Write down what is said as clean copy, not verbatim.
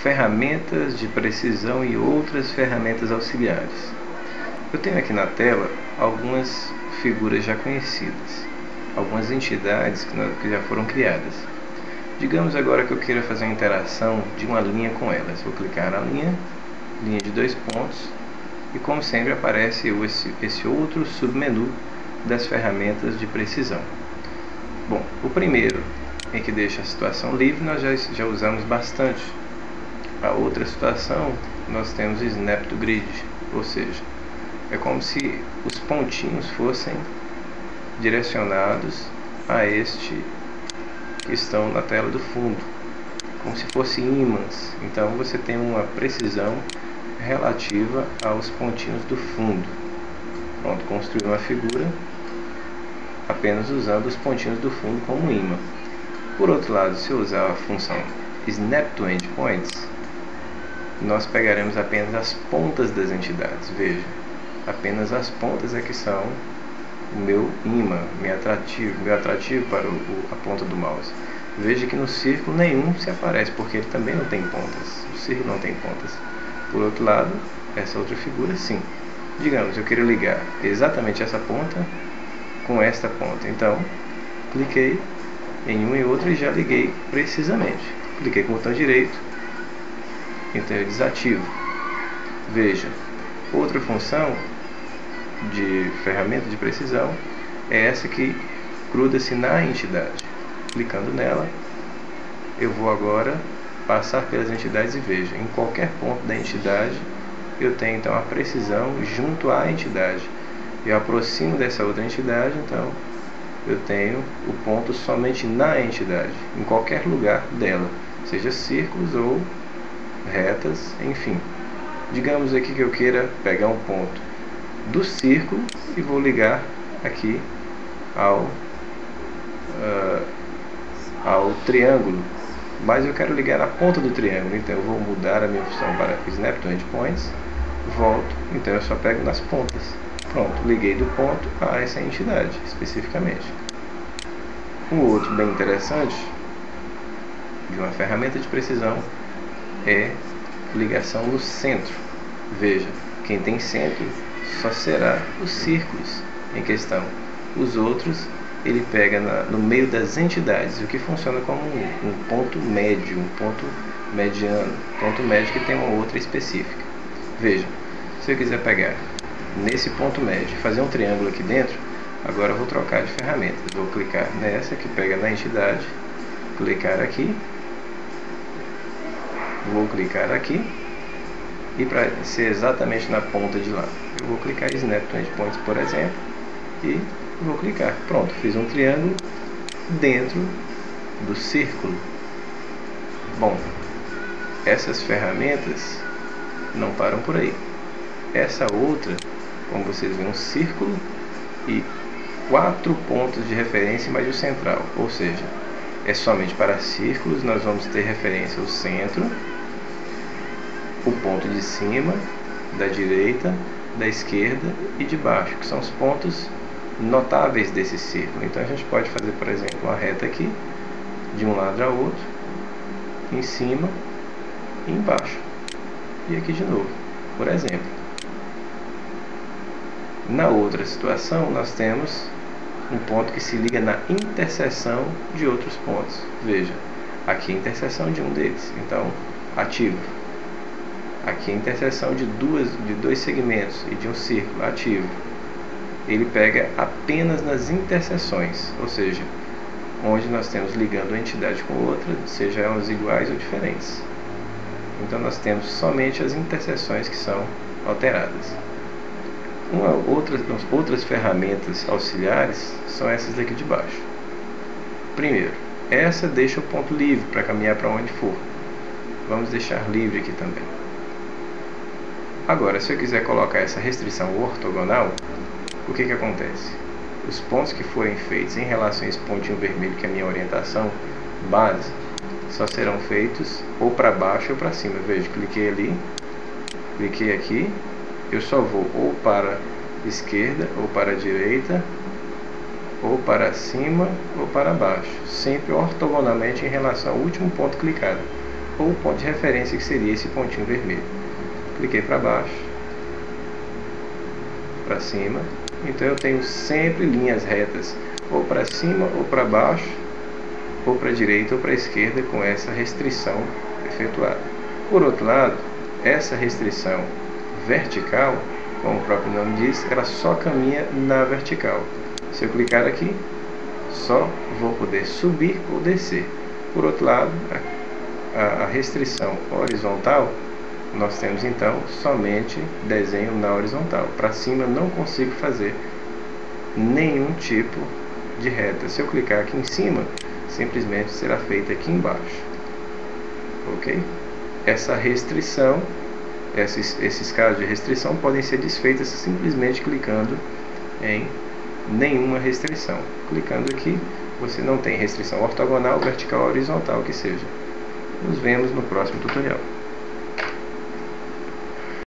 ferramentas de precisão e outras ferramentas auxiliares. Eu tenho aqui na tela algumas figuras já conhecidas, algumas entidades que já foram criadas. Digamos agora que eu queira fazer uma interação de uma linha com elas. Vou clicar na linha de 2 pontos, e como sempre aparece esse outro submenu das ferramentas de precisão. Bom, o primeiro, em que deixa a situação livre, nós já usamos bastante. A outra situação, nós temos Snap to Grid, ou seja, é como se os pontinhos fossem direcionados a este que estão na tela do fundo, como se fossem ímãs. Então você tem uma precisão relativa aos pontinhos do fundo. Pronto, construir uma figura apenas usando os pontinhos do fundo como ímã. Por outro lado, se eu usar a função Snap to Endpoints, nós pegaremos apenas as pontas das entidades. Veja, apenas as pontas é que são o meu ímã, meu atrativo para a ponta do mouse. Veja que no círculo nenhum se aparece, porque ele também não tem pontas. O círculo não tem pontas. Por outro lado, essa outra figura sim. Digamos, eu quero ligar exatamente essa ponta com esta ponta. Então, cliquei em um e outro e já liguei precisamente. Cliquei com o botão direito, então eu desativo. Veja, outra função de ferramenta de precisão é essa que gruda-se na entidade. Clicando nela, eu vou agora passar pelas entidades e veja, em qualquer ponto da entidade eu tenho então a precisão junto à entidade. Eu aproximo dessa outra entidade, então eu tenho o ponto somente na entidade, em qualquer lugar dela, seja círculos ou retas, enfim. Digamos aqui que eu queira pegar um ponto do círculo e vou ligar aqui ao triângulo, mas eu quero ligar a ponta do triângulo, então eu vou mudar a minha função para Snap to Endpoints, volto, então eu só pego nas pontas. Pronto, liguei do ponto a essa entidade especificamente. Um outro bem interessante de uma ferramenta de precisão é ligação no centro. Veja, quem tem centro só será os círculos em questão. Os outros ele pega no meio das entidades, o que funciona como um ponto médio, um ponto mediano, ponto médio que tem uma outra específica. Veja, se eu quiser pegar nesse ponto médio e fazer um triângulo aqui dentro, agora eu vou trocar de ferramenta. Vou clicar nessa que pega na entidade, clicar aqui, vou clicar aqui, e para ser exatamente na ponta de lá, eu vou clicar em Snap to Endpoints, por exemplo, e vou clicar. Pronto, fiz um triângulo dentro do círculo. Bom, essas ferramentas não param por aí. Essa outra, como vocês veem, um círculo e 4 pontos de referência mais o central, ou seja, é somente para círculos. Nós vamos ter referência ao centro, o ponto de cima, da direita, da esquerda e de baixo, que são os pontos notáveis desse círculo. Então a gente pode fazer, por exemplo, uma reta aqui, de um lado ao outro, em cima e embaixo, e aqui de novo, por exemplo. Na outra situação, nós temos um ponto que se liga na interseção de outros pontos. Veja, aqui a interseção de um deles, então ativo. Aqui a interseção de dois segmentos e de um círculo, ativo. Ele pega apenas nas interseções, ou seja, onde nós temos ligando uma entidade com outra, seja elas iguais ou diferentes. Então nós temos somente as interseções que são alteradas. Outras ferramentas auxiliares são essas daqui de baixo. Primeiro, essa deixa o ponto livre para caminhar para onde for. Vamos deixar livre aqui também. Agora, se eu quiser colocar essa restrição ortogonal, o que acontece? Os pontos que forem feitos em relação a esse pontinho vermelho, que é a minha orientação base, só serão feitos ou para baixo ou para cima. Veja, cliquei ali, cliquei aqui, eu só vou ou para a esquerda ou para a direita, ou para cima ou para baixo, sempre ortogonalmente em relação ao último ponto clicado. ou o ponto de referência, que seria esse pontinho vermelho. Cliquei para baixo, para cima, então eu tenho sempre linhas retas, ou para cima ou para baixo, ou para a direita ou para a esquerda, com essa restrição efetuada. Por outro lado, essa restrição vertical, como o próprio nome diz, ela só caminha na vertical. Se eu clicar aqui, só vou poder subir ou descer. Por outro lado, a restrição horizontal, nós temos então somente desenho na horizontal. Para cima eu não consigo fazer nenhum tipo de reta. Se eu clicar aqui em cima, simplesmente será feita aqui embaixo. Ok? Essa restrição, esses casos de restrição podem ser desfeitos simplesmente clicando em nenhuma restrição. Clicando aqui, você não tem restrição ortogonal, vertical ou horizontal que seja. Nos vemos no próximo tutorial.